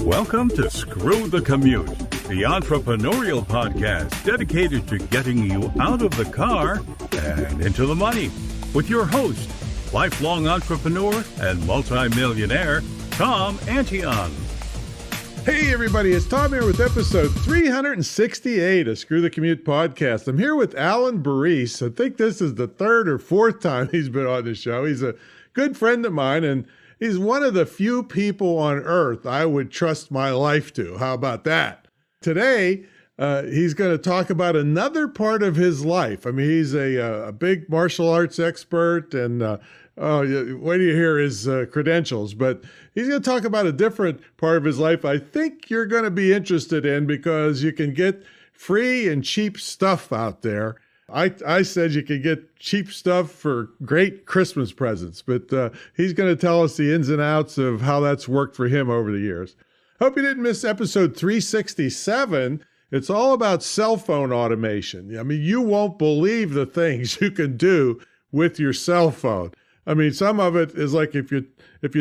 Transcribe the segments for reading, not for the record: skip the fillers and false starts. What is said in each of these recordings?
Welcome to Screw the Commute, the entrepreneurial podcast dedicated to getting you out of the car and into the money. With your host, lifelong entrepreneur and multimillionaire, Tom Antion. Hey everybody, it's Tom here with episode 368 of Screw the Commute podcast. I'm here with Alain Burrese. I think this is the third or fourth time he's been on the show. He's a good friend of mine, and he's one of the few people on earth I would trust my life to. How about that? Today, he's going to talk about another part of his life. I mean, he's a big martial arts expert, and wait till you hear his credentials. But he's going to talk about a different part of his life I think you're going to be interested in, because you can get free and cheap stuff out there. I said you could get cheap stuff for great Christmas presents, but he's going to tell us the ins and outs of how that's worked for him over the years. Hope you didn't miss episode 367. It's all about cell phone automation. I mean, you won't believe the things you can do with your cell phone. I mean, some of it is like if you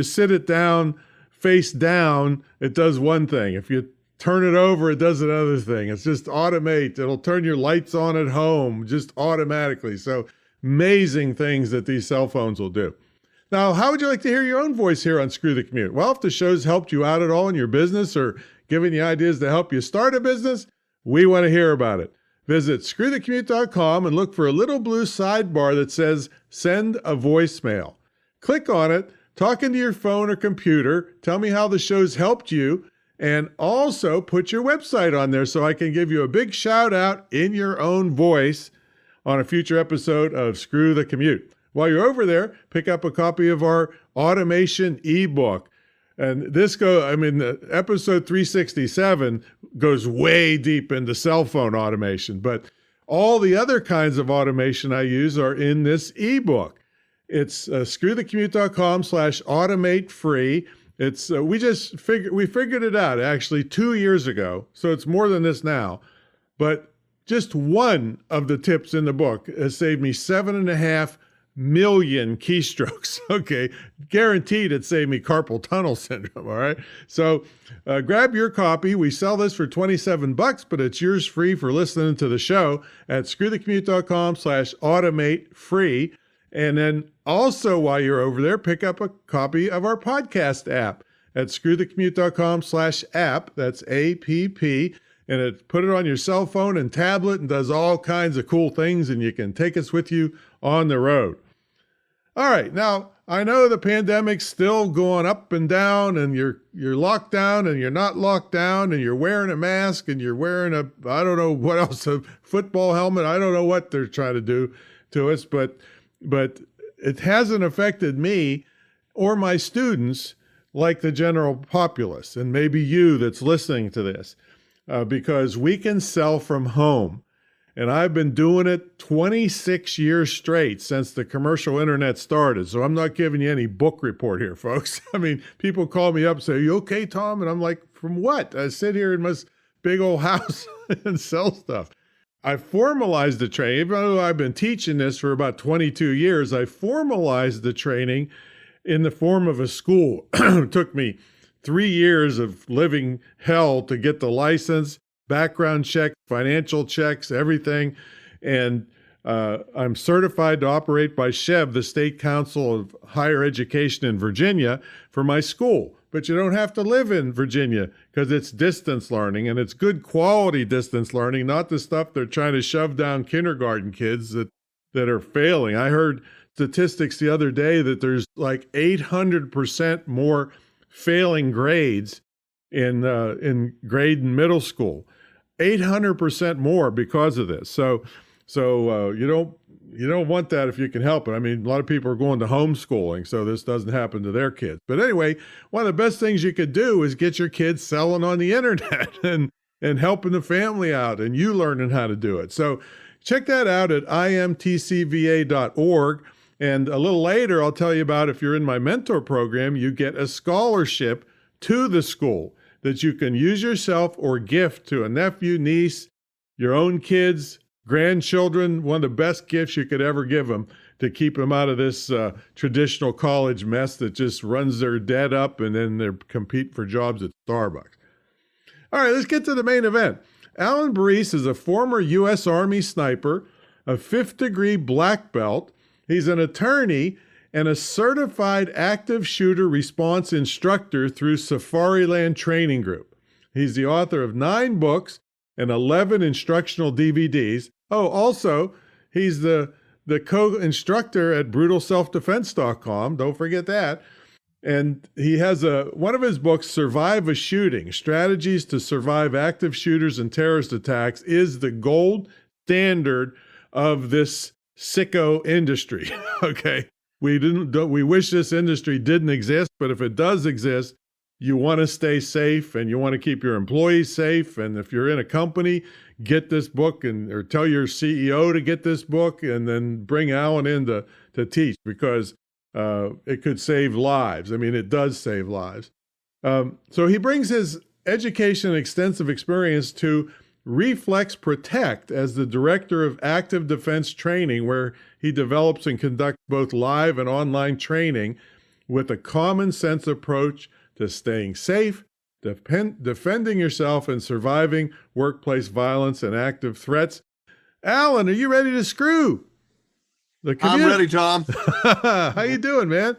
sit it down, face down, it does one thing. If you turn it over, it does another thing. It's just automate. It'll turn your lights on at home just automatically. So amazing things that these cell phones will do. Now, how would you like to hear your own voice here on Screw the Commute? Well, if the show's helped you out at all in your business or given you ideas to help you start a business, we want to hear about it. Visit screwthecommute.com and look for a little blue sidebar that says send a voicemail. Click on it, talk into your phone or computer, tell me how the show's helped you, and also put your website on there so I can give you a big shout out in your own voice on a future episode of Screw the Commute. While you're over there, pick up a copy of our automation ebook. And episode 367 goes way deep into cell phone automation, but all the other kinds of automation I use are in this ebook. It's screwthecommute.com/automate free. It's we figured it out actually 2 years ago, so it's more than this now. But just one of the tips in the book has saved me 7.5 million keystrokes. Okay, guaranteed it saved me carpal tunnel syndrome. All right, so grab your copy. We sell this for $27, but it's yours free for listening to the show at screwthecommute.com/automate free. And then also, while you're over there, pick up a copy of our podcast app at screwthecommute.com/app. That's APP. And put it on your cell phone and tablet and does all kinds of cool things, and you can take us with you on the road. All right. Now, I know the pandemic's still going up and down, and you're locked down and you're not locked down, and you're wearing a mask and you're wearing a football helmet. I don't know what they're trying to do to us, but it hasn't affected me or my students like the general populace, and maybe you that's listening to this, because we can sell from home. And I've been doing it 26 years straight since the commercial internet started. So I'm not giving you any book report here, folks. I mean, people call me up and say, "Are you okay, Tom?" And I'm like, "From what? I sit here in my big old house and sell stuff." I formalized the training. Even though I've been teaching this for about 22 years, I formalized the training in the form of a school. It took me 3 years of living hell to get the license, background check, financial checks, everything. And I'm certified to operate by SHEV, the State Council of Higher Education in Virginia, for my school. But you don't have to live in Virginia because it's distance learning, and it's good quality distance learning, not the stuff they're trying to shove down kindergarten kids that are failing. I heard statistics the other day that there's like 800% more failing grades in grade and middle school. 800% more because of this. So you don't want that if you can help it. I mean, a lot of people are going to homeschooling, so this doesn't happen to their kids. But anyway, one of the best things you could do is get your kids selling on the internet and helping the family out, and you learning how to do it. So check that out at imtcva.org. And a little later, I'll tell you about, if you're in my mentor program, you get a scholarship to the school that you can use yourself or gift to a nephew, niece, your own kids, grandchildren, one of the best gifts you could ever give them to keep them out of this traditional college mess that just runs their debt up and then they compete for jobs at Starbucks. All right, let's get to the main event. Alain Burrese is a former U.S. Army sniper, a 5th degree black belt. He's an attorney and a certified active shooter response instructor through Safariland Training Group. He's the author of 9 books and 11 instructional DVDs. Oh, also, he's the co-instructor at brutalselfdefense.com. Don't forget that. And he has one of his books, Survive a Shooting, Strategies to Survive Active Shooters and Terrorist Attacks, is the gold standard of this sicko industry. Okay. We wish this industry didn't exist, but if it does exist, you want to stay safe and you want to keep your employees safe. And if you're in a company, get this book or tell your CEO to get this book and then bring Alan in to teach, because it could save lives. I mean, it does save lives. So he brings his education and extensive experience to Reflex Protect as the director of active defense training, where he develops and conducts both live and online training with a common sense approach to staying safe, defending yourself, and surviving workplace violence and active threats. Alan, are you ready to screw the commute? I'm ready, Tom. How you doing, man?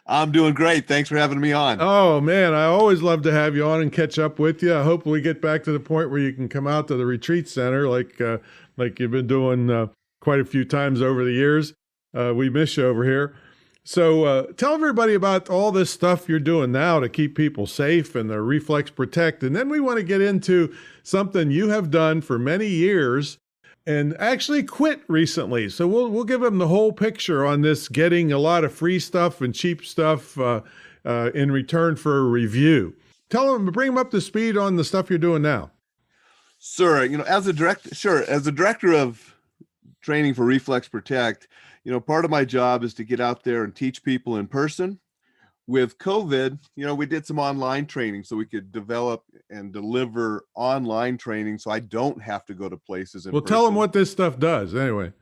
I'm doing great. Thanks for having me on. Oh, man, I always love to have you on and catch up with you. I hope we get back to the point where you can come out to the retreat center like you've been doing quite a few times over the years. We miss you over here. So tell everybody about all this stuff you're doing now to keep people safe and the Reflex Protect. And then we want to get into something you have done for many years and actually quit recently. So we'll give them the whole picture on this, getting a lot of free stuff and cheap stuff in return for a review. Bring them up to speed on the stuff you're doing now. Sir, as a director of training for Reflex Protect, part of my job is to get out there and teach people in person. With COVID, we did some online training so we could develop and deliver online training so I don't have to go to places in person. Tell them what this stuff does anyway.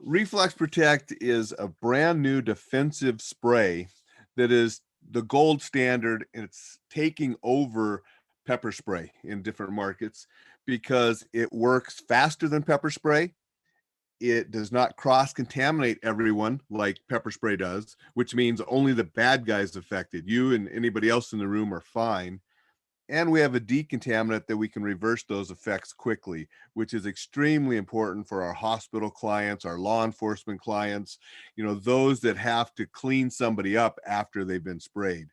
Reflex Protect is a brand new defensive spray that is the gold standard, and it's taking over pepper spray in different markets because it works faster than pepper spray. It does not cross-contaminate everyone like pepper spray does, which means only the bad guys affected. You and anybody else in the room are fine. And we have a decontaminant that we can reverse those effects quickly, which is extremely important for our hospital clients, our law enforcement clients, those that have to clean somebody up after they've been sprayed.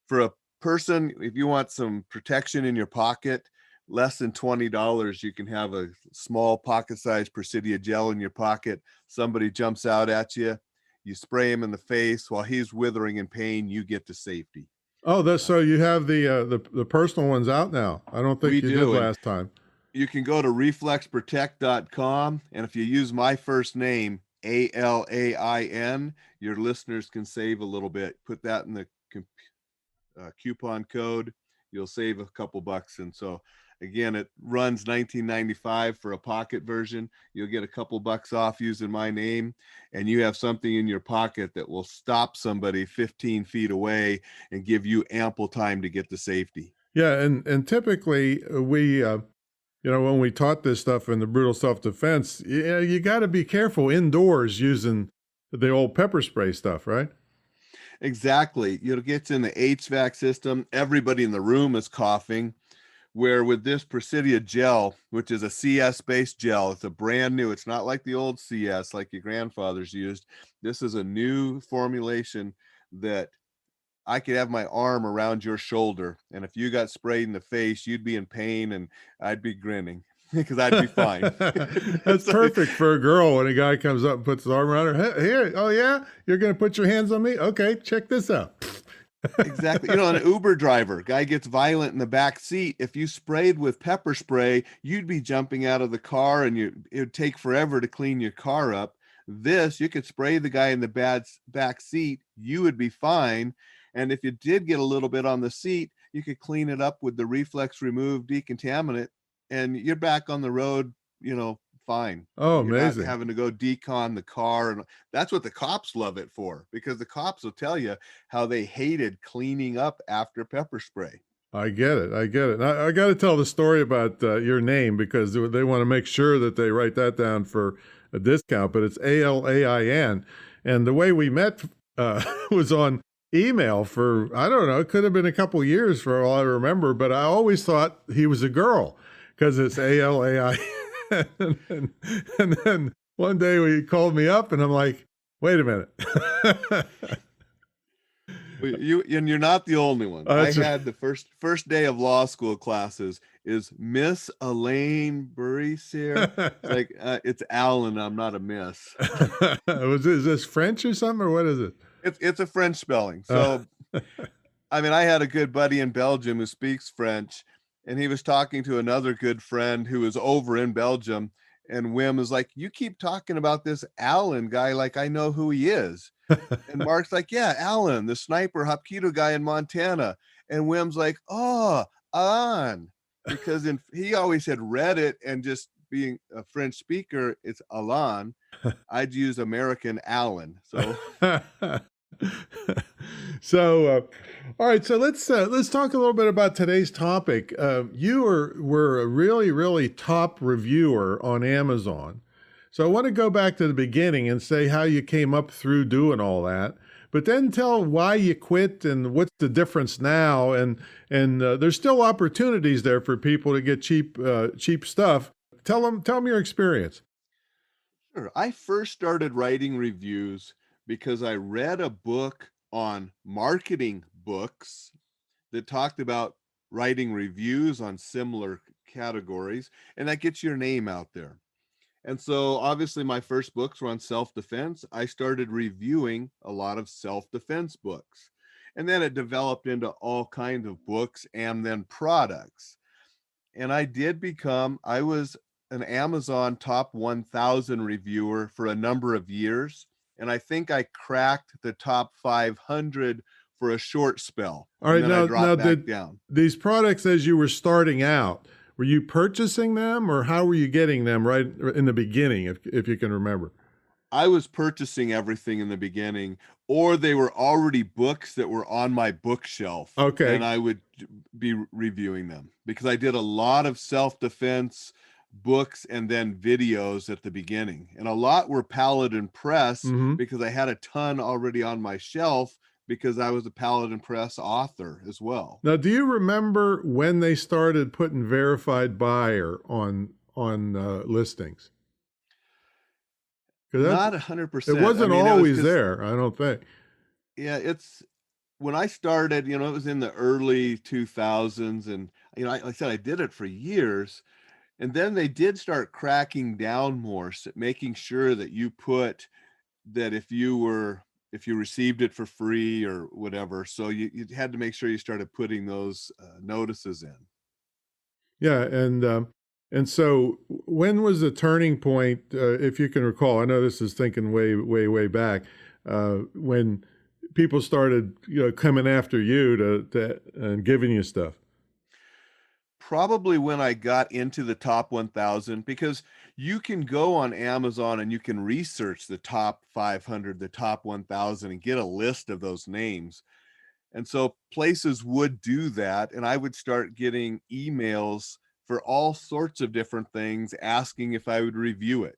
For a person, if you want some protection in your pocket, less than $20, you can have a small pocket-sized Presidia gel in your pocket. Somebody jumps out at you, you spray him in the face while he's withering in pain. You get to safety. Oh, so you have the personal ones out now. I don't think you did last time. You can go to reflexprotect.com, and if you use my first name, ALAIN, your listeners can save a little bit. Put that in the coupon code. You'll save a couple bucks. And so again, it runs $19.95 for a pocket version. You'll get a couple bucks off using my name, and you have something in your pocket that will stop somebody 15 feet away and give you ample time to get to safety. Yeah, and typically we, when we taught this stuff in the brutal self-defense, you got to be careful indoors using the old pepper spray stuff, right? Exactly. It gets in the HVAC system. Everybody in the room is coughing. Where with this Presidia gel, which is a CS-based gel, it's a brand new, it's not like the old CS like your grandfathers used. This is a new formulation that I could have my arm around your shoulder, and if you got sprayed in the face, you'd be in pain and I'd be grinning because I'd be fine. That's perfect for a girl when a guy comes up and puts his arm around her. Here, oh yeah, you're going to put your hands on me? Okay, check this out. Exactly. An Uber driver, guy gets violent in the back seat. If you sprayed with pepper spray, you'd be jumping out of the car and it would take forever to clean your car up. This, you could spray the guy in the back seat. You would be fine. And if you did get a little bit on the seat, you could clean it up with the Reflex Remove decontaminant and you're back on the road, fine. Oh, You're not amazing. having to go decon the car. And that's what the cops love it for, because the cops will tell you how they hated cleaning up after pepper spray. I get it. I get it. I got to tell the story about your name because they want to make sure that they write that down for a discount, but it's Alain. And the way we met was on email for, I don't know, it could have been a couple years for all I remember, but I always thought he was a girl because it's Alain. And then one day he called me up and I'm like, wait a minute. And you're not the only one. I had the first day of law school classes is Miss Alain Burrese here. It's like it's Alan. I'm not a miss. Is this French or something, or what is it? It's a French spelling. So, I mean, I had a good buddy in Belgium who speaks French, and he was talking to another good friend who was over in Belgium, and Wim was like, "You keep talking about this Alan guy like I know who he is." And Mark's like, "Yeah, Alan, the sniper Hapkido guy in Montana." And Wim's like, "Oh, Alan," because he always had read it, and just being a French speaker, it's Alan. I'd use American Alan. So, all right. So let's talk a little bit about today's topic. You were a really, really top reviewer on Amazon. So I want to go back to the beginning and say how you came up through doing all that, but then tell why you quit and what's the difference now. And there's still opportunities there for people to get cheap stuff. Tell them your experience. sure. I first started writing reviews because I read a book on marketing books that talked about writing reviews on similar categories, and that gets your name out there. And so obviously my first books were on self-defense. I started reviewing a lot of self-defense books. And then it developed into all kinds of books and then products. And I was an Amazon top 1,000 reviewer for a number of years. And I think I cracked the top 500 for a short spell. All right, and then I dropped back did down. These products, as you were starting out, were you purchasing them, or how were you getting them right in the beginning, if you can remember? I was purchasing everything in the beginning, or they were already books that were on my bookshelf. Okay. And I would be reviewing them because I did a lot of self-defense books and then videos at the beginning. And a lot were Paladin Press because I had a ton already on my shelf because I was a Paladin Press author as well. Now, do you remember when they started putting verified buyer on listings? Not 100%. It wasn't always there, I don't think. Yeah, it's when I started, it was in the early 2000s, and like I said, I did it for years, and then they did start cracking down more, making sure that you put that if you received it for free or whatever. So you had to make sure you started putting those notices in. Yeah. And so when was the turning point, if you can recall? I know this is thinking way, way, way back, when people started, coming after you and giving you stuff. Probably when I got into the top 1,000, because you can go on Amazon and you can research the top 500, the top 1,000, and get a list of those names. And so places would do that, and I would start getting emails for all sorts of different things asking if I would review it.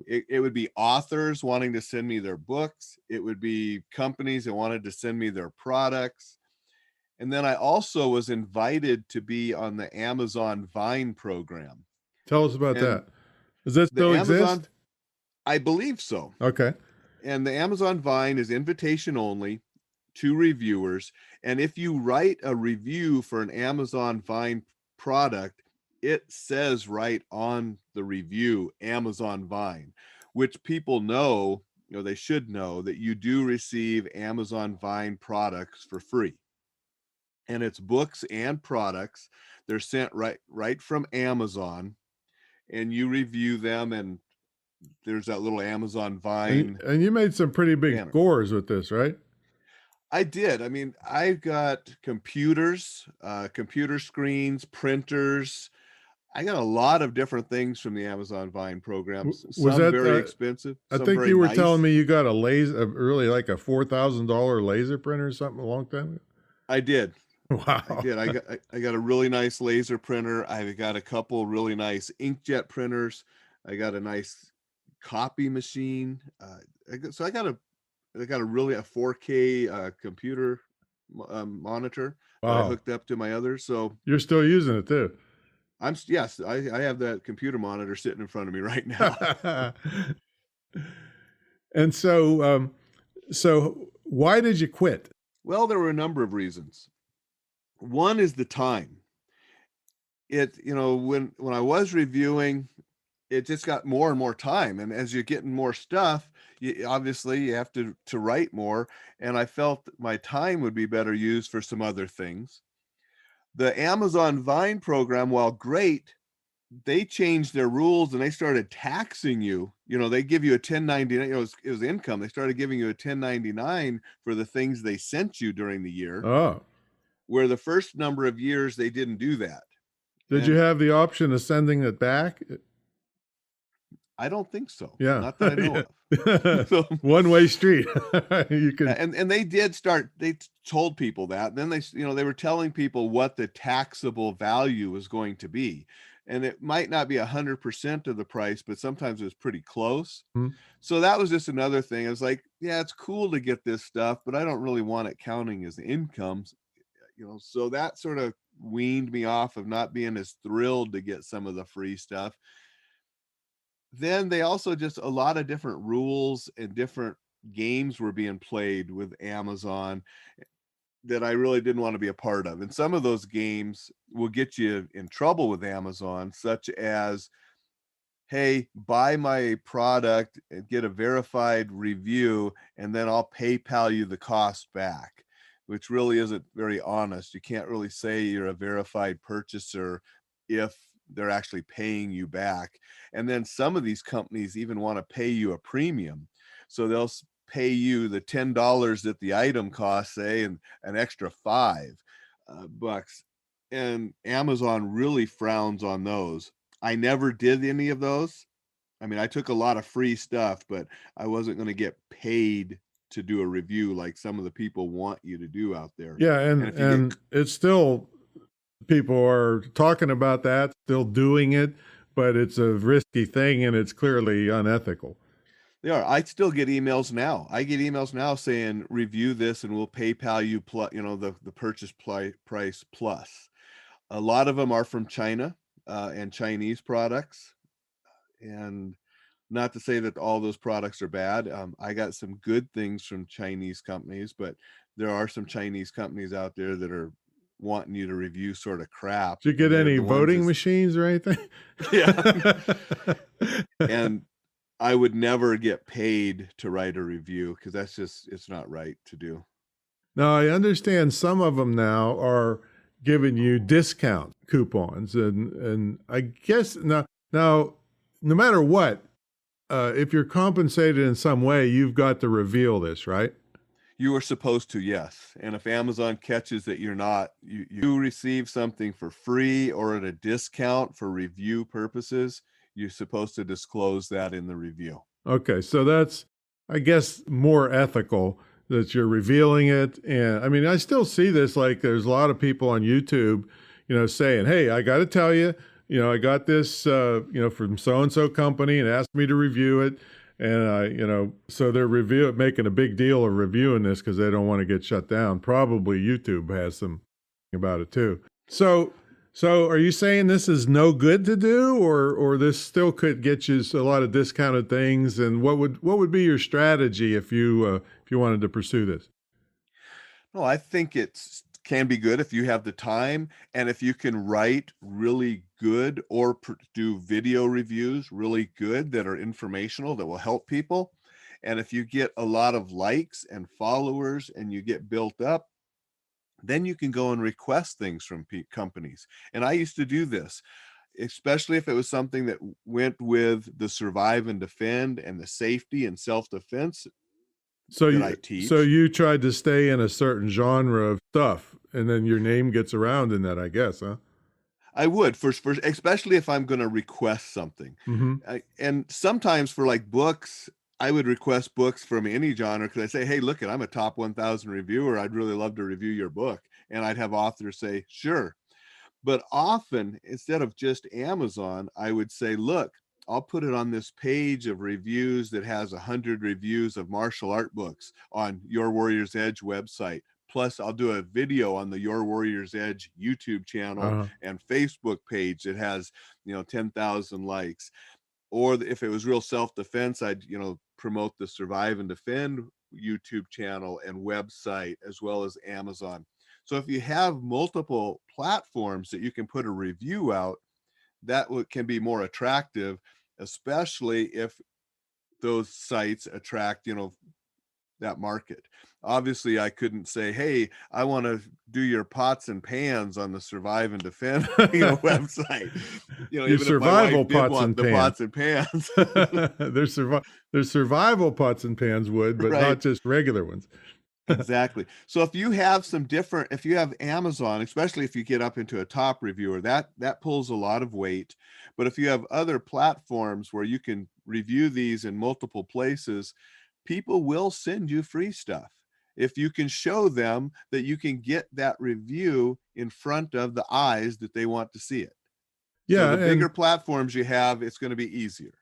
It would be authors wanting to send me their books. It would be companies that wanted to send me their products. And then I also was invited to be on the Amazon Vine program. Tell us about that. Does that still exist? I believe so. Okay. And the Amazon Vine is invitation only to reviewers. And if you write a review for an Amazon Vine product, it says right on the review, Amazon Vine, which people know, they should know that you do receive Amazon Vine products for free. And it's books and products. They're sent right from Amazon, and you review them, and there's that little Amazon Vine. And you made some pretty big banner. scores with this, right? I did. I mean, I've got computers, computer screens, printers. I got a lot of different things from the Amazon Vine programs. Was Some that, very expensive, I some think very you were nice. telling me you got a laser, really like a $4,000 laser printer or something a long time ago? I did. Wow. I did. I got a really nice laser printer. I've got a couple really nice inkjet printers. I got a nice copy machine. So I got a 4K computer monitor that I Wow. hooked up to my others. So You're still using it too. yes, I have that computer monitor sitting in front of me right now. And so why did you quit? Well, there were a number of reasons. One is the time. When I was reviewing, it just got more and more time. And as you're getting more stuff, obviously you have to write more. And I felt that my time would be better used for some other things. The Amazon Vine program, while great, they changed their rules and they started taxing you. They give you a 1099, it was income. They started giving you a 1099 for the things they sent you during the year. Oh, Where the first number of years they didn't do that. did you have the option of sending it back? I don't think so. Yeah. Not that I know of. So, one-way street. You can. And they told people that. Then they were telling people what the taxable value was going to be. And it might not be 100% of the price, but sometimes it was pretty close. Mhm. So that was just another thing. I was like, yeah, it's cool to get this stuff, but I don't really want it counting as incomes. So that sort of weaned me off of not being as thrilled to get some of the free stuff. Then they also just a lot of different rules and different games were being played with Amazon that I really didn't want to be a part of. And some of those games will get you in trouble with Amazon, such as, hey, buy my product and get a verified review, and then I'll PayPal you the cost back, which really isn't very honest. You can't really say you're a verified purchaser if they're actually paying you back. And then some of these companies even want to pay you a premium. So they'll pay you the $10 that the item costs, say, and an extra $5. And Amazon really frowns on those. I never did any of those. I mean, I took a lot of free stuff, but I wasn't going to get paid to do a review like some of the people want you to do out there. Yeah, and it's still, people are talking about that, still doing it, but it's a risky thing and it's clearly unethical. They are. I still get emails now. I get emails now saying, review this and we'll PayPal you plus, the purchase price plus. A lot of them are from China and Chinese products. And not to say that all those products are bad. I got some good things from Chinese companies, but there are some Chinese companies out there that are wanting you to review sort of crap. Did you get any voting machines or anything? Yeah. And I would never get paid to write a review because it's not right to do. Now, I understand some of them now are giving you discount coupons, and I guess now no matter what, if you're compensated in some way, you've got to reveal this, right? You are supposed to, yes. And if Amazon catches that you're not, you receive something for free or at a discount for review purposes, you're supposed to disclose that in the review. Okay, so that's, I guess, more ethical that you're revealing it. And I mean, I still see this, like there's a lot of people on YouTube, saying, hey, I got to tell you, I got this, from so-and-so company and asked me to review it. And so they're making a big deal of reviewing this because they don't want to get shut down. Probably YouTube has some about it too. So are you saying this is no good to do, or this still could get you a lot of discounted things? And what would be your strategy if you wanted to pursue this? No, I think can be good if you have the time and if you can write really good or do video reviews really good that are informational that will help people. And if you get a lot of likes and followers and you get built up, then you can go and request things from companies. And I used to do this, especially if it was something that went with the survive and defend and the safety and self-defense that I teach. So you tried to stay in a certain genre of stuff, and then your name gets around in that, I guess, huh? I would for especially if I'm going to request something. And sometimes for like books, I would request books from any genre because I say, hey, look, I'm a top 1,000 reviewer. I'd really love to review your book. And I'd have authors say, sure. But often, instead of just Amazon, I would say, look, I'll put it on this page of reviews that has 100 reviews of martial art books on Your Warrior's Edge website. Plus, I'll do a video on the Your Warrior's Edge YouTube channel and Facebook page that has, 10,000 likes. Or if it was real self-defense, I'd, promote the Survive and Defend YouTube channel and website, as well as Amazon. So if you have multiple platforms that you can put a review out, that can be more attractive, especially if those sites attract, that market. Obviously, I couldn't say, hey, I want to do your pots and pans on the Survive and Defend website. Your even survival if my wife pots and pans. Pots and pans. There's survival pots and pans would, but Right. not just regular ones. Exactly. So if you have if you have Amazon, especially if you get up into a top reviewer, that pulls a lot of weight. But if you have other platforms where you can review these in multiple places, people will send you free stuff if you can show them that you can get that review in front of the eyes that they want to see it. Yeah, so the bigger platforms you have, it's going to be easier.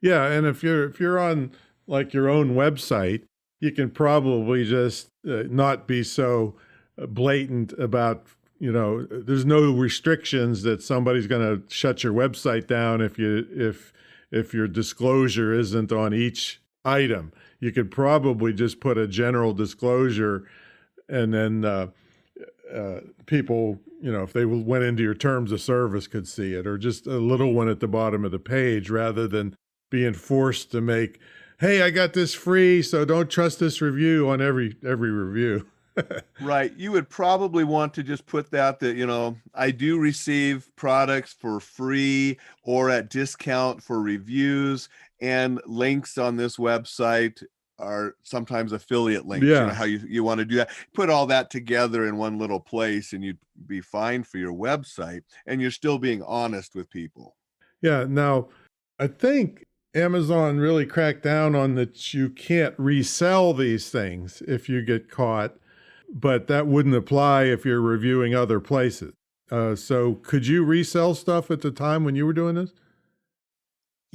Yeah, and if you're on like your own website, you can probably just not be so blatant about, there's no restrictions that somebody's going to shut your website down if your disclosure isn't on each item. You could probably just put a general disclosure, and then people, if they went into your terms of service, could see it, or just a little one at the bottom of the page, rather than being forced to make, hey, I got this free, so don't trust this review on every review. Right. You would probably want to just put that, I do receive products for free or at discount for reviews, and links on this website are sometimes affiliate links. Yeah. How you want to do that. Put all that together in one little place and you'd be fine for your website, and you're still being honest with people. Yeah. Now, I think Amazon really cracked down on that you can't resell these things if you get caught, but that wouldn't apply if you're reviewing other places. So could you resell stuff at the time when you were doing this?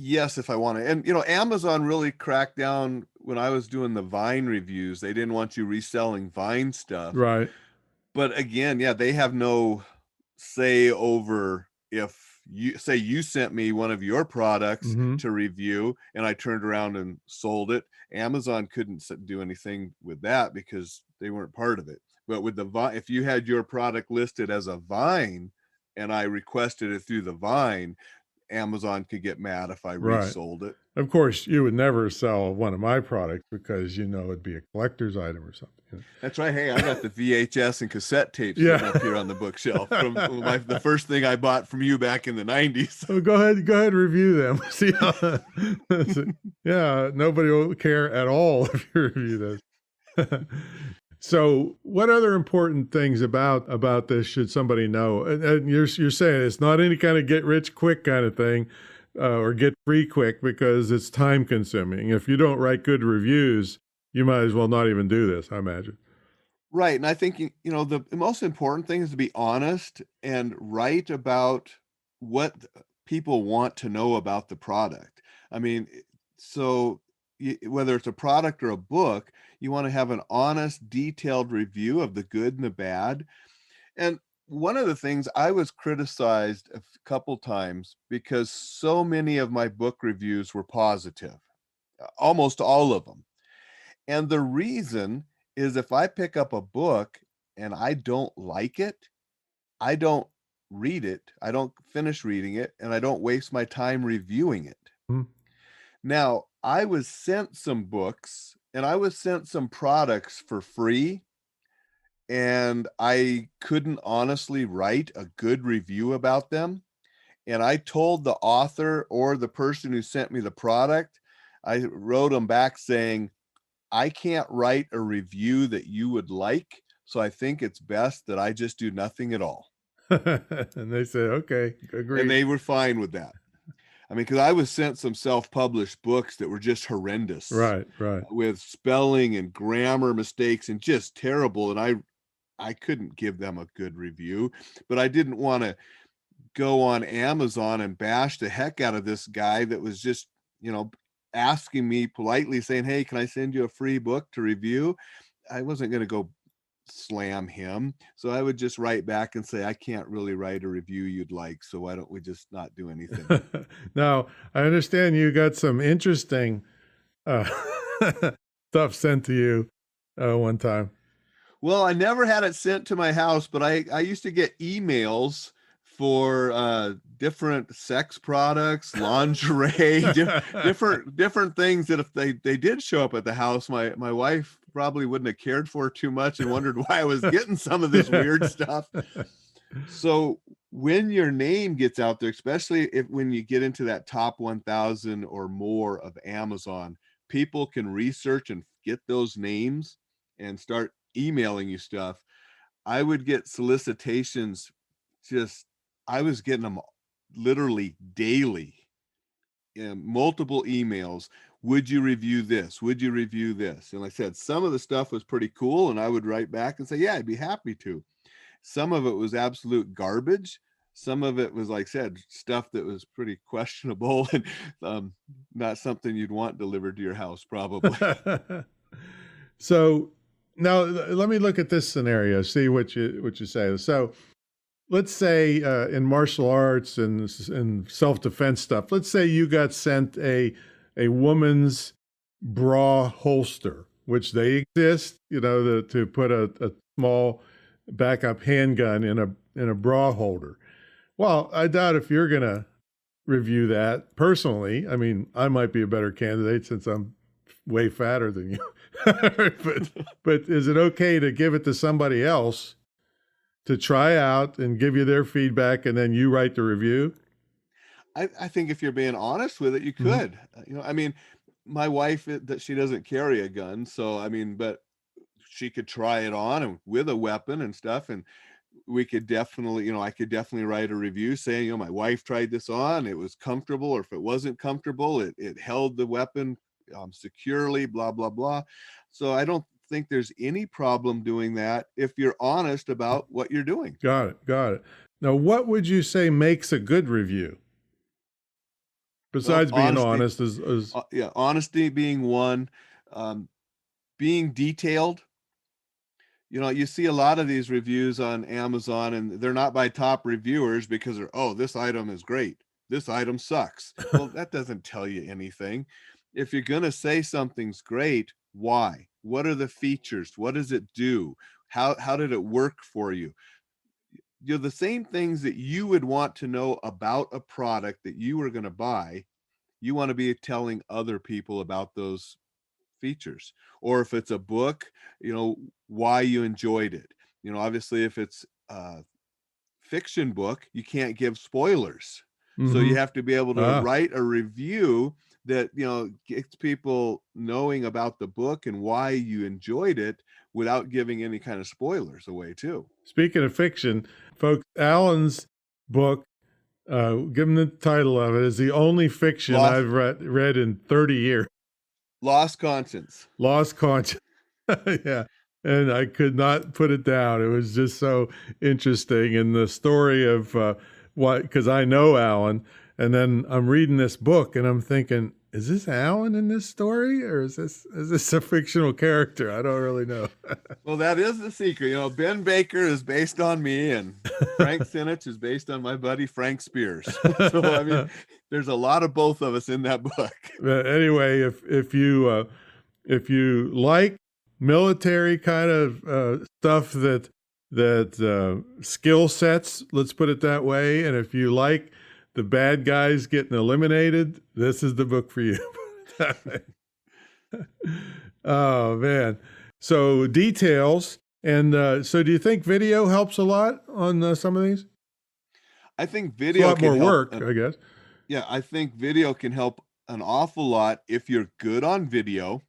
Yes, if I want to. And, Amazon really cracked down when I was doing the Vine reviews. They didn't want you reselling Vine stuff. Right. But again, yeah, they have no say over if you sent me one of your products to review and I turned around and sold it. Amazon couldn't do anything with that because they weren't part of it. But with the Vine, if you had your product listed as a Vine and I requested it through the Vine, Amazon could get mad if I resold it. Of course, you would never sell one of my products because it'd be a collector's item or something. That's right. Hey, I got the VHS and cassette tapes up here on the bookshelf from the first thing I bought from you back in the 90s. So go ahead, review them. See how, yeah, nobody will care at all if you review those. So what other important things about this should somebody know? And you're saying it's not any kind of get rich quick kind of thing, or get free quick, because it's time consuming. If you don't write good reviews, you might as well not even do this, I imagine. Right. And I think, the most important thing is to be honest and write about what people want to know about the product. I mean, so whether it's a product or a book, you want to have an honest, detailed review of the good and the bad. And one of the things, I was criticized a couple times because so many of my book reviews were positive, almost all of them. And the reason is, if I pick up a book and I don't like it, I don't read it, I don't finish reading it, and I don't waste my time reviewing it. Now, I was sent some books and I was sent some products for free, and I couldn't honestly write a good review about them. And I told the author or the person who sent me the product, I wrote them back saying, I can't write a review that you would like, so I think it's best that I just do nothing at all. And they said, okay, agree. And they were fine with that. I mean, because I was sent some self-published books that were just horrendous, Right, right. with spelling and grammar mistakes and just terrible. And I couldn't give them a good review, but I didn't want to go on Amazon and bash the heck out of this guy that was just, asking me politely, saying, hey, can I send you a free book to review? I wasn't going to go slam him. So I would just write back and say, I can't really write a review you'd like, so why don't we just not do anything? Now, I understand you got some interesting uh, stuff sent to you one time. Well, I never had it sent to my house, but I used to get emails for different sex products, lingerie, different things that if they did show up at the house, my wife probably wouldn't have cared for too much and wondered why I was getting some of this weird stuff. So when your name gets out there, especially when you get into that top 1,000 or more of Amazon, people can research and get those names and start emailing you stuff. I would get solicitations, I was getting them literally daily, multiple emails. Would you review this? Would you review this? And like I said, some of the stuff was pretty cool, and I would write back and say, yeah, I'd be happy to. Some of it was absolute garbage. Some of it was, like I said, stuff that was pretty questionable and not something you'd want delivered to your house, probably. So now let me look at this scenario, see what you say. So let's say in martial arts and self-defense stuff, let's say you got sent a woman's bra holster, which they exist, to put a small backup handgun in a bra holder. Well, I doubt if you're going to review that personally. I mean, I might be a better candidate since I'm way fatter than you. but is it okay to give it to somebody else to try out and give you their feedback, and then you write the review? I think if you're being honest with it, you could. I mean, my wife, that she doesn't carry a gun, so I mean, but she could try it on and with a weapon and stuff, and we could definitely, I could definitely write a review saying, my wife tried this on, it was comfortable, or if it wasn't comfortable, it held the weapon securely, blah, blah, blah. So I don't think there's any problem doing that if you're honest about what you're doing. Got it. Now, what would you say makes a good review? Besides being honest, honesty being one, being detailed. You see a lot of these reviews on Amazon, and they're not by top reviewers because this item is great, this item sucks. Well, that doesn't tell you anything. If you're going to say something's great, why? What are the features? What does it do? How did it work for you? The same things that you would want to know about a product that you were going to buy, you want to be telling other people about those features. Or if it's a book, why you enjoyed it. Obviously if it's a fiction book, you can't give spoilers. So you have to be able to write a review that, gets people knowing about the book and why you enjoyed it without giving any kind of spoilers away too. Speaking of fiction, folks, Alan's book, give him the title of it, is the only fiction I've read in 30 years. Lost Conscience. Yeah. And I could not put it down. It was just so interesting. And the story of because I know Alan, and then I'm reading this book and I'm thinking, is this Alan in this story, or is this a fictional character? I don't really know. Well, that is the secret. Ben Baker is based on me, and Frank Sinich is based on my buddy Frank Spears. So I mean, there's a lot of both of us in that book. But anyway, if you like military kind of stuff, that skill sets, let's put it that way, and if you like the bad guys getting eliminated, this is the book for you. Oh man. So details. And so do you think video helps a lot on some of these? I think video it's a lot more work, I guess. Yeah, I think video can help an awful lot if you're good on video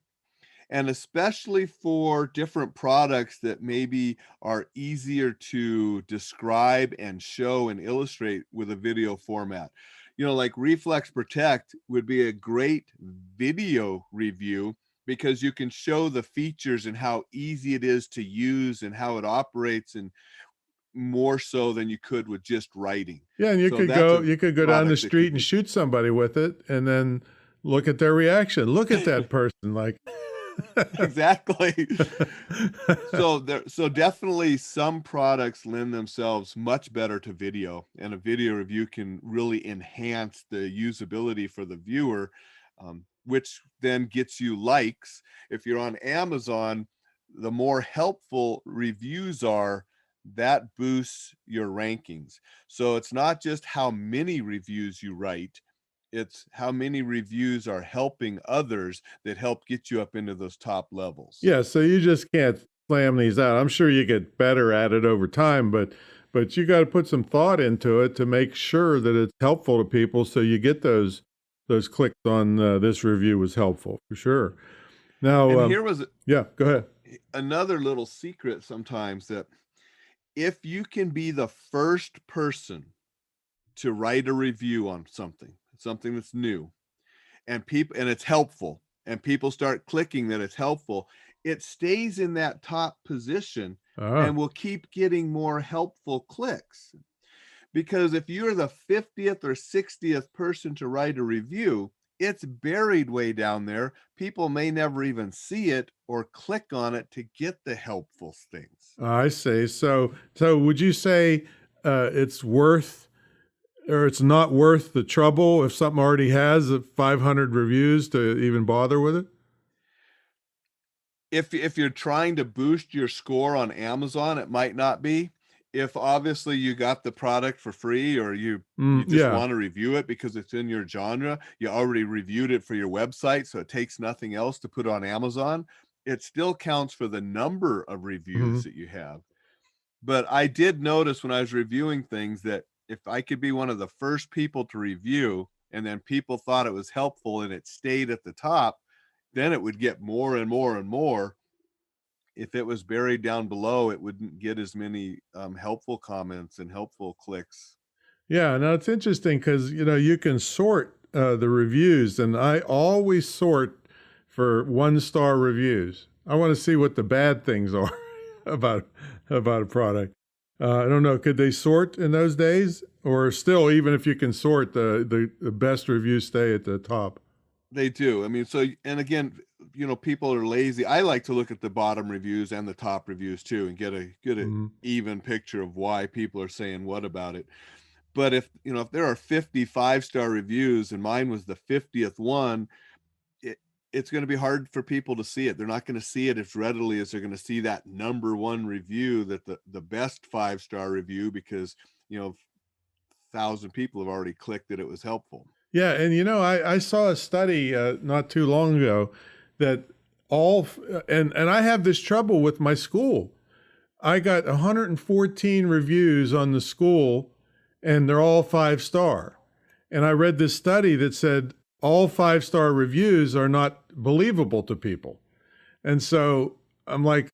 And especially for different products that maybe are easier to describe and show and illustrate with a video format. Like Reflex Protect would be a great video review because you can show the features and how easy it is to use and how it operates, and more so than you could with just writing. Yeah, and you So could that's a go down the product that street could and be shoot somebody with it, and then look at their reaction. Look at that person, like. exactly. So definitely some products lend themselves much better to video, and a video review can really enhance the usability for the viewer, which then gets you likes. If you're on Amazon, the more helpful reviews are, that boosts your rankings. So it's not just how many reviews you write, it's how many reviews are helping others that help get you up into those top levels. Yeah, so you just can't slam these out. I'm sure you get better at it over time, but you got to put some thought into it to make sure that it's helpful to people, so you get those clicks on this review was helpful for sure. Now, and here was yeah, go ahead. another little secret sometimes, that if you can be the first person to write a review on something that's new, and it's helpful, and people start clicking that it's helpful, it stays in that top position and will keep getting more helpful clicks. Because if you're the 50th or 60th person to write a review, it's buried way down there. People may never even see it or click on it to get the helpful things. I see. So would you say it's worth, or it's not worth the trouble if something already has 500 reviews to even bother with it? If you're trying to boost your score on Amazon, it might not be. If obviously you got the product for free, or you just want to review it because it's in your genre, you already reviewed it for your website, so it takes nothing else to put on Amazon, it still counts for the number of reviews that you have. But I did notice when I was reviewing things that if I could be one of the first people to review, and then people thought it was helpful and it stayed at the top, then it would get more and more and more. If it was buried down below, it wouldn't get as many helpful comments and helpful clicks. Yeah, no, it's interesting because, you can sort the reviews, and I always sort for 1-star reviews. I want to see what the bad things are about a product. I don't know, could they sort in those days? Or still, even if you can sort, the best reviews stay at the top? They do. I mean, so, and again, people are lazy. I like to look at the bottom reviews and the top reviews too, and get an even picture of why people are saying what about it. But if there are 50 5-star reviews and mine was the 50th one, it's going to be hard for people to see it. They're not going to see it as readily as they're going to see that number one review, that the best 5-star review, because 1,000 people have already clicked that it was helpful. Yeah, and I saw a study not too long ago that and I have this trouble with my school. I got 114 reviews on the school, and they're all 5-star. And I read this study that said all 5-star reviews are not believable to people. And so I'm like,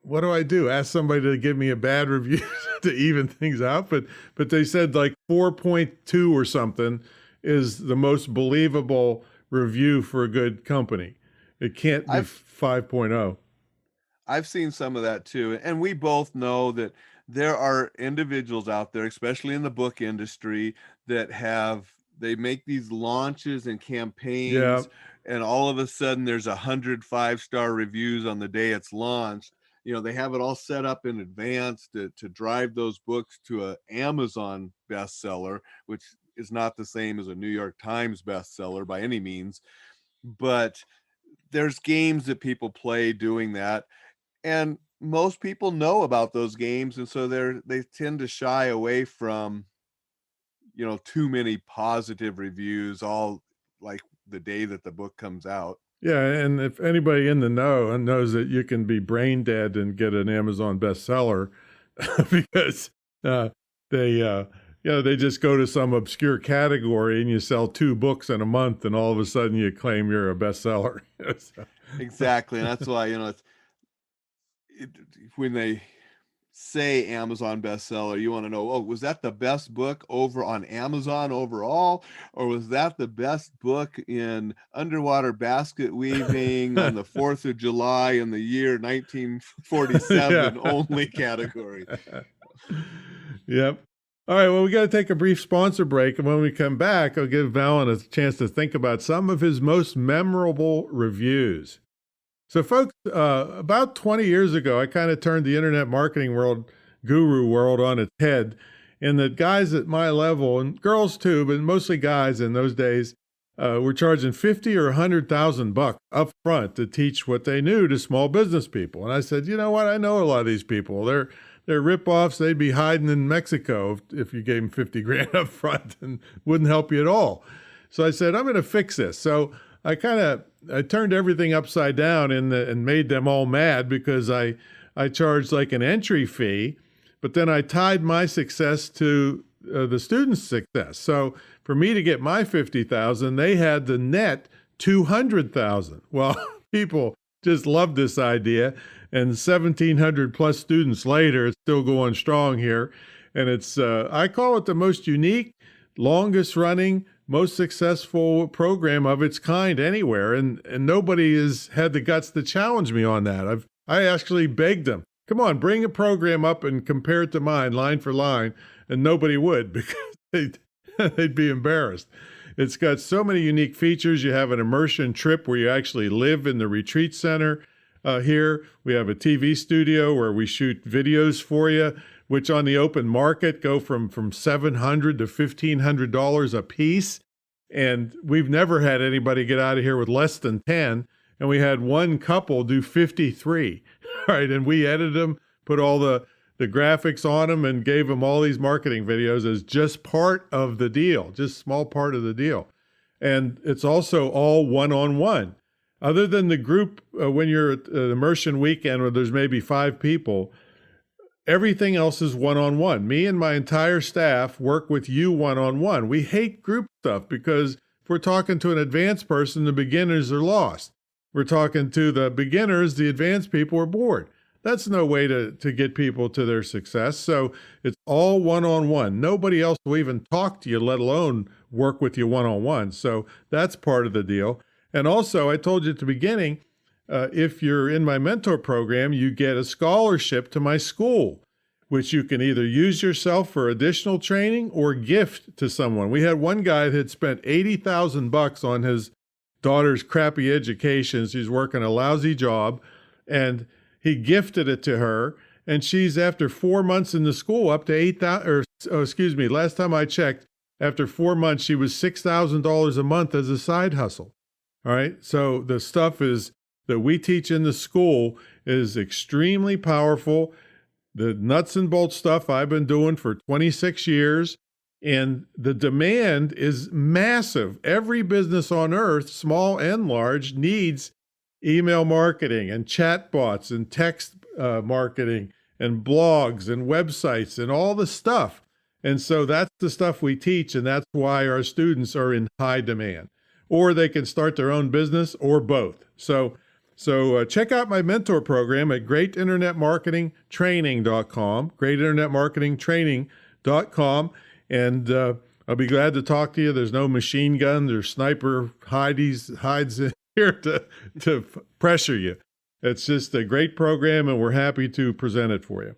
what do I do? Ask somebody to give me a bad review to even things out? But they said like 4.2 or something is the most believable review for a good company. It can't be 5.0. I've seen some of that too. And we both know that there are individuals out there, especially in the book industry, that they make these launches and campaigns, and all of a sudden there's 100 5-star reviews on the day it's launched. They have it all set up in advance to drive those books to an Amazon bestseller, which is not the same as a New York Times bestseller by any means. But there's games that people play doing that, and most people know about those games, and so they tend to shy away from too many positive reviews all like the day that the book comes out. Yeah, and if anybody in the know knows that you can be brain dead and get an Amazon bestseller because they just go to some obscure category and you sell 2 books in a month, and all of a sudden you claim you're a bestseller. Exactly. And that's why, when they say Amazon bestseller, you want to know, oh, was that the best book over on Amazon overall? Or was that the best book in underwater basket weaving on the 4th of July in the year 1947 only category? Yep. All right. Well, we got to take a brief sponsor break. And when we come back, I'll give Alan a chance to think about some of his most memorable reviews. So, folks, about 20 years ago, I kind of turned the internet marketing world, guru world, on its head. And that guys at my level, and girls too, but mostly guys in those days, were charging $50,000 or $100,000 up front to teach what they knew to small business people. And I said, you know what? I know a lot of these people. They're ripoffs. They'd be hiding in Mexico if you gave them 50 grand up front and wouldn't help you at all. So I said, I'm going to fix this. So I turned everything upside down and made them all mad because I charged like an entry fee, but then I tied my success to the student's success. So for me to get my 50,000, they had the net 200,000. Well, people just loved this idea, and 1,700 plus students later, it's still going strong here, and it's I call it the most unique, longest running, most successful program of its kind anywhere. And nobody has had the guts to challenge me on that. I actually begged them, come on, bring a program up and compare it to mine line for line. And nobody would because they'd be embarrassed. It's got so many unique features. You have an immersion trip where you actually live in the retreat center. Here we have a TV studio where we shoot videos for you, which on the open market go from $700 to $1,500 a piece. And we've never had anybody get out of here with less than 10. And we had one couple do 53, right? And we edited them, put all the graphics on them, and gave them all these marketing videos as just part of the deal, just small part of the deal. And it's also all one-on-one. Other than the group, when you're at an immersion weekend where there's maybe 5 people, everything else is one-on-one. Me and my entire staff work with you one-on-one. We hate group stuff because if we're talking to an advanced person, the beginners are lost. We're talking to the beginners, the advanced people are bored. That's no way to get people to their success. So it's all one-on-one. Nobody else will even talk to you, let alone work with you one-on-one. So that's part of the deal. And also, I told you at the beginning, if you're in my mentor program, you get a scholarship to my school, which you can either use yourself for additional training or gift to someone. We had one guy that had spent $80,000 on his daughter's crappy education. She's working a lousy job, and he gifted it to her. And she's, after 4 months in the school, up to $8,000, last time I checked, after 4 months, she was $6,000 a month as a side hustle. All right. So the stuff that we teach in the school is extremely powerful. The nuts and bolts stuff I've been doing for 26 years, and the demand is massive. Every business on earth, small and large, needs email marketing and chatbots and text marketing and blogs and websites and all the stuff. And so that's the stuff we teach, and that's why our students are in high demand. Or they can start their own business, or both. So check out my mentor program at greatinternetmarketingtraining.com, greatinternetmarketingtraining.com, and I'll be glad to talk to you. There's no machine guns or sniper hides in here to pressure you. It's just a great program, and we're happy to present it for you.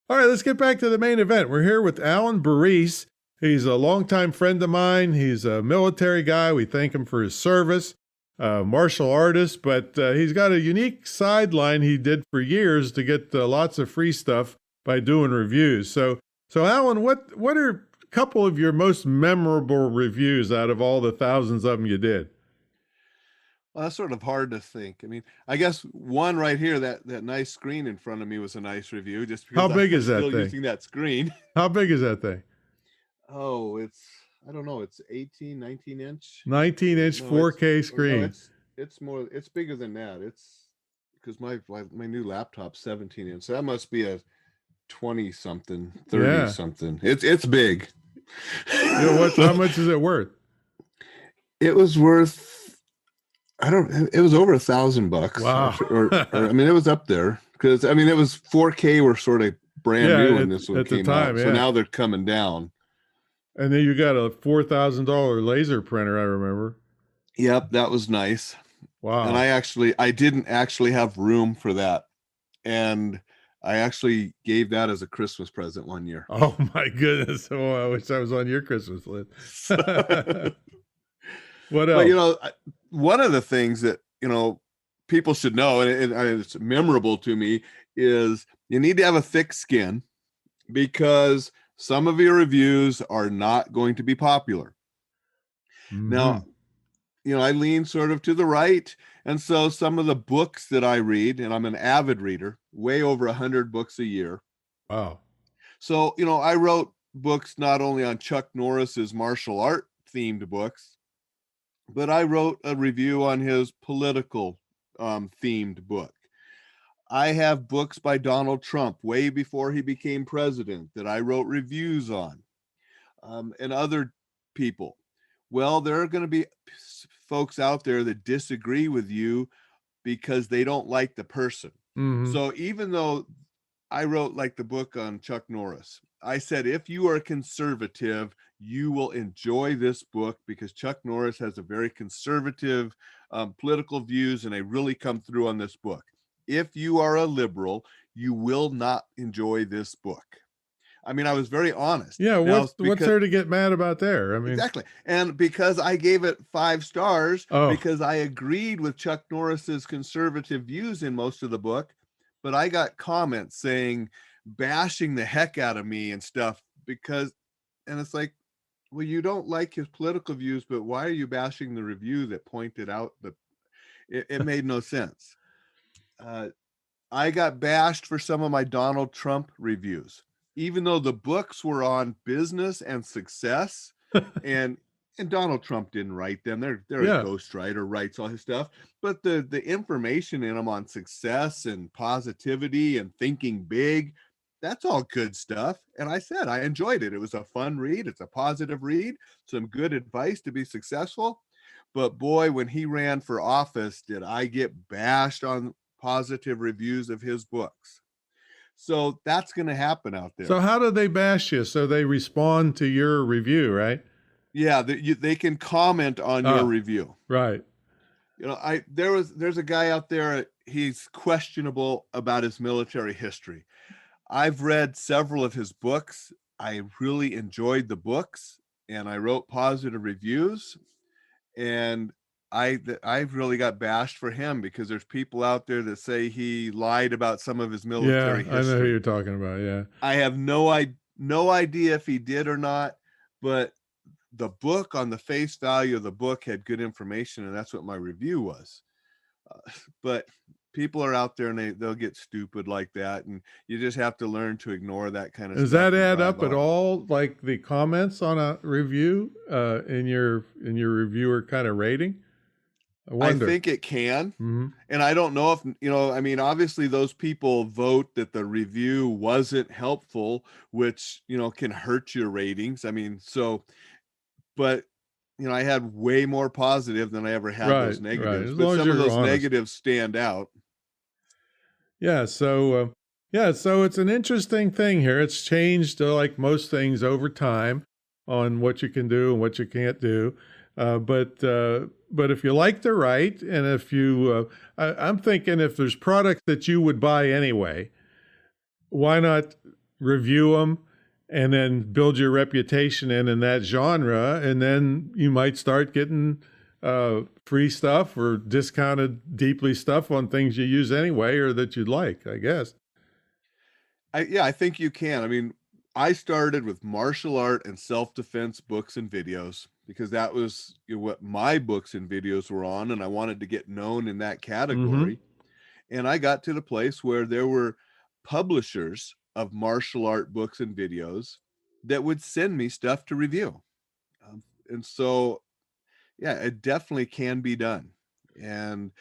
All right, let's get back to the main event. We're here with Alain Burrese. He's a longtime friend of mine. He's a military guy. We thank him for his service, martial artist, but he's got a unique sideline he did for years to get lots of free stuff by doing reviews. So Alain, what are a couple of your most memorable reviews out of all the thousands of them you did? Well, that's sort of hard to think. I mean, I guess one right here, that nice screen in front of me was a nice review. Just because How big is that still thing? using that screen. How big is that thing? Oh, I don't know. It's 18, 19 inch. 19-inch 4K screen. No, it's bigger than that. It's because my new laptop's 17 inch. So that must be a 20 something, 30 something. It's big. You know how much is it worth? It was worth It was over $1,000. Wow. I mean, it was up there because I mean, it was 4K were sort of brand new when this one at the came time, out. So yeah. now they're coming down. And then you got a $4,000 laser printer, I remember. Yep, that was nice. Wow. And I didn't actually have room for that. And I actually gave that as a Christmas present one year. Oh my goodness. Oh, I wish I was on your Christmas list. What else? But, one of the things that, people should know, and it's memorable to me, is you need to have a thick skin because some of your reviews are not going to be popular. Mm-hmm. Now, I lean sort of to the right. And so some of the books that I read, and I'm an avid reader, way over 100 books a year. Wow. So, I wrote books not only on Chuck Norris's martial art themed books, but I wrote a review on his political themed book. I have books by Donald Trump way before he became president that I wrote reviews on, and other people. Well, there are going to be folks out there that disagree with you because they don't like the person. Mm-hmm. So even though I wrote like the book on Chuck Norris, I said, if you are conservative, you will enjoy this book because Chuck Norris has a very conservative political views, and they really come through on this book. If you are a liberal, you will not enjoy this book. I mean, I was very honest. Yeah, what's there to get mad about there? I mean, exactly. And because I gave it 5 stars, Oh. because I agreed with Chuck Norris's conservative views in most of the book, but I got comments saying, bashing the heck out of me and stuff and it's like, well, you don't like his political views, but why are you bashing the review that pointed out that it made no sense? I got bashed for some of my Donald Trump reviews, even though the books were on business and success, and Donald Trump didn't write them. They're a ghostwriter, writes all his stuff, but the information in them on success and positivity and thinking big, that's all good stuff. And I said I enjoyed it. It was a fun read. It's a positive read. Some good advice to be successful. But boy, when he ran for office, did I get bashed on positive reviews of his books. So that's going to happen out there. So how do they bash you? So they respond to your review, right? Yeah, they can comment on your review. Right. There's a guy out there, he's questionable about his military history. I've read several of his books. I really enjoyed the books, and I wrote positive reviews, and I've really got bashed for him because there's people out there that say he lied about some of his military history. I know who you're talking about. Yeah. I have no idea if he did or not, but the book, on the face value of the book, had good information, and that's what my review was. But people are out there, and they'll get stupid like that, and you just have to learn to ignore that kind of stuff. Does that add up at all? Like the comments on a review in your reviewer kind of rating? I think it can. Mm-hmm. And I don't know if, I mean, obviously those people vote that the review wasn't helpful, which, can hurt your ratings. I mean, but I had way more positive than I ever had those negatives. Right. But some of those negatives stand out. Yeah. So, so it's an interesting thing here. It's changed like most things over time on what you can do and what you can't do. But if you like to write, and if you, I'm thinking if there's products that you would buy anyway, why not review them and then build your reputation in that genre, and then you might start getting free stuff or discounted deeply stuff on things you use anyway or that you'd like, I guess. I think you can. I mean, I started with martial art and self-defense books and videos because that was what my books and videos were on, and I wanted to get known in that category. Mm-hmm. And I got to the place where there were publishers of martial art books and videos that would send me stuff to review. And so, it definitely can be done. And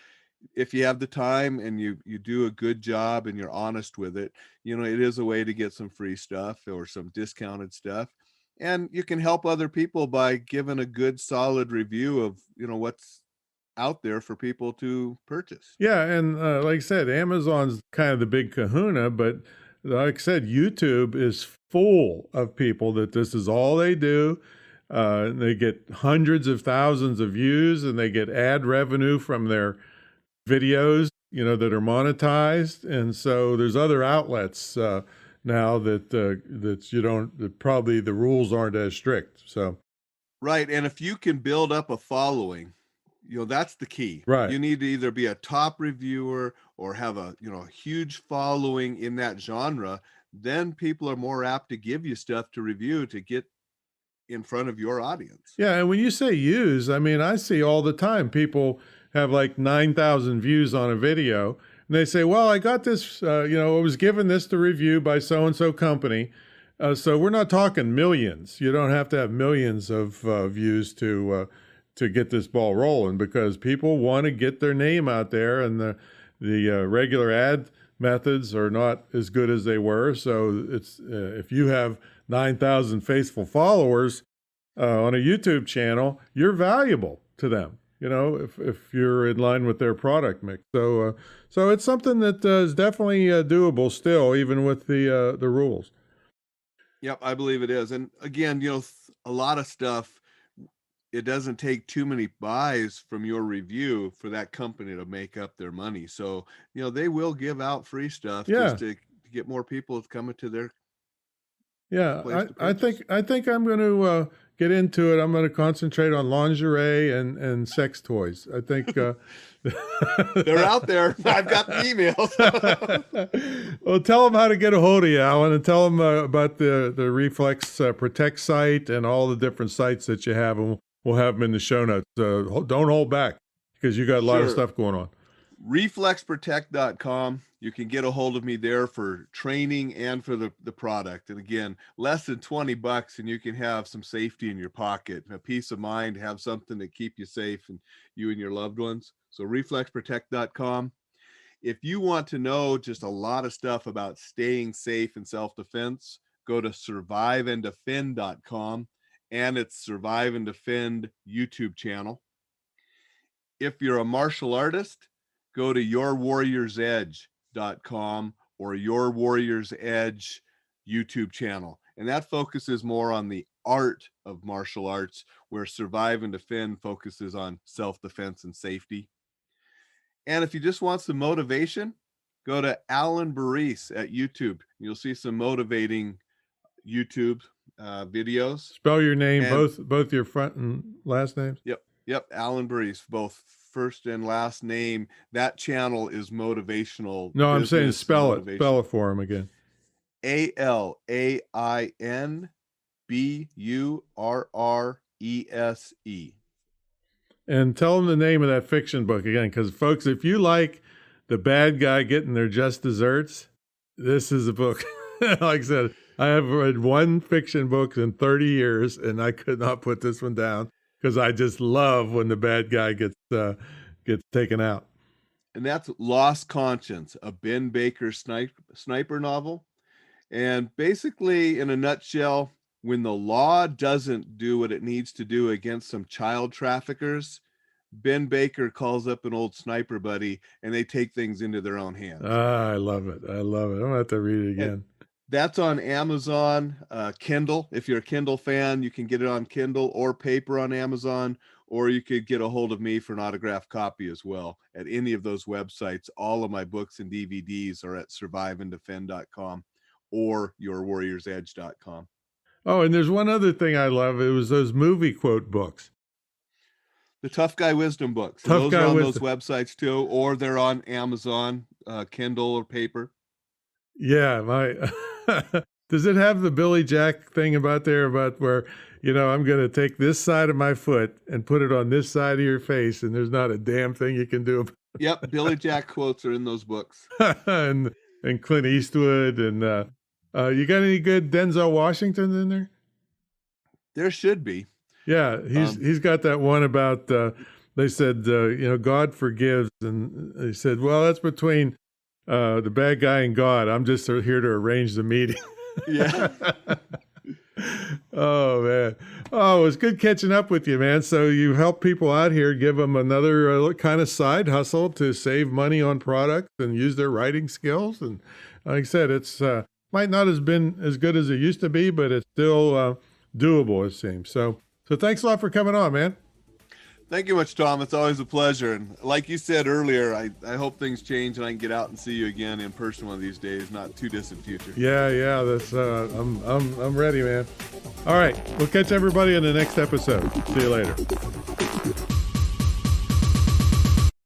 if you have the time and you do a good job and you're honest with it, it is a way to get some free stuff or some discounted stuff. And you can help other people by giving a good, solid review of, out there for people to purchase. Yeah, and like I said, Amazon's kind of the big kahuna, but like I said, YouTube is full of people that this is all they do. They get hundreds of thousands of views, and they get ad revenue from their videos, that are monetized. And so there's other outlets now that you don't, that probably the rules aren't as strict. So Right. And if you can build up a following, that's the key. right. You need to either be a top reviewer or have a huge following in that genre. Then people are more apt to give you stuff to review to get in front of your audience. Yeah, and when you say use, I mean, I see all the time people have like 9,000 views on a video, and they say, well, I got this, I was given this to review by so-and-so company. So we're not talking millions. You don't have to have millions of views to get this ball rolling, because people want to get their name out there, and the regular ad methods are not as good as they were. So it's if you have 9,000 faithful followers on a YouTube channel, you're valuable to them. If you're in line with their product mix. So it's something that is definitely doable still, even with the rules. Yep, I believe it is. And again, a lot of stuff, it doesn't take too many buys from your review for that company to make up their money. So, they will give out free stuff just to get more people coming to their place to purchase. I think I'm going to get into it. I'm going to concentrate on lingerie and sex toys. I think they're out there. I've got the emails. Well, tell them how to get a hold of you, Alan, and tell them about the Reflex Protect site and all the different sites that you have, and we'll have them in the show notes. Don't hold back, because you got a lot of stuff going on. Reflexprotect.com. You can get a hold of me there for training and for the product. And again, less than $20, and you can have some safety in your pocket, a peace of mind, have something to keep you safe and you and your loved ones. So reflexprotect.com. If you want to know just a lot of stuff about staying safe and self-defense, go to surviveanddefend.com, and it's Survive and Defend YouTube channel. If you're a martial artist, go to yourwarriorsedge.com or Your Warrior's Edge YouTube channel. And that focuses more on the art of martial arts, where Survive and Defend focuses on self-defense and safety. And if you just want some motivation, go to Alain Burrese at YouTube. You'll see some motivating YouTube videos. Spell your name, both your front and last names? Yep, Alain Burrese, both first and last name. That channel is motivational. No, I'm saying spell it for him again. ALAINBURRESE. And tell them the name of that fiction book again, because folks, if you like the bad guy getting their just desserts, this is a book. Like I said, I have read one fiction book in 30 years, and I could not put this one down, because I just love when the bad guy gets taken out. And that's Lost Conscience, a Ben Baker sniper novel. And basically, in a nutshell, when the law doesn't do what it needs to do against some child traffickers, Ben Baker calls up an old sniper buddy, and they take things into their own hands. I love it. I'm going to have to read it again. And that's on Amazon, Kindle. If you're a Kindle fan, you can get it on Kindle or paper on Amazon, or you could get a hold of me for an autographed copy as well at any of those websites. All of my books and DVDs are at surviveanddefend.com or yourwarriorsedge.com. Oh, and there's one other thing I love. It was those movie quote books. The Tough Guy Wisdom books. Those are on those websites too, or they're on Amazon, Kindle or paper. Yeah, does it have the Billy Jack thing about where, I'm going to take this side of my foot and put it on this side of your face, and there's not a damn thing you can do about it? Yep, Billy Jack quotes are in those books. and Clint Eastwood, and you got any good Denzel Washington in there? There should be. Yeah, he's got that one about they said God forgives, and they said, well, that's between the bad guy and God. I'm just here to arrange the meeting. Yeah. Oh man. Oh, it was good catching up with you, man. So you help people out here, give them another kind of side hustle to save money on products and use their writing skills. And like I said, it's might not have been as good as it used to be, but it's still doable, it seems. So thanks a lot for coming on, man. Thank you much, Tom. It's always a pleasure. And like you said earlier, I hope things change and I can get out and see you again in person one of these days, not too distant future. Yeah. That's I'm ready, man. All right, we'll catch everybody in the next episode. See you later.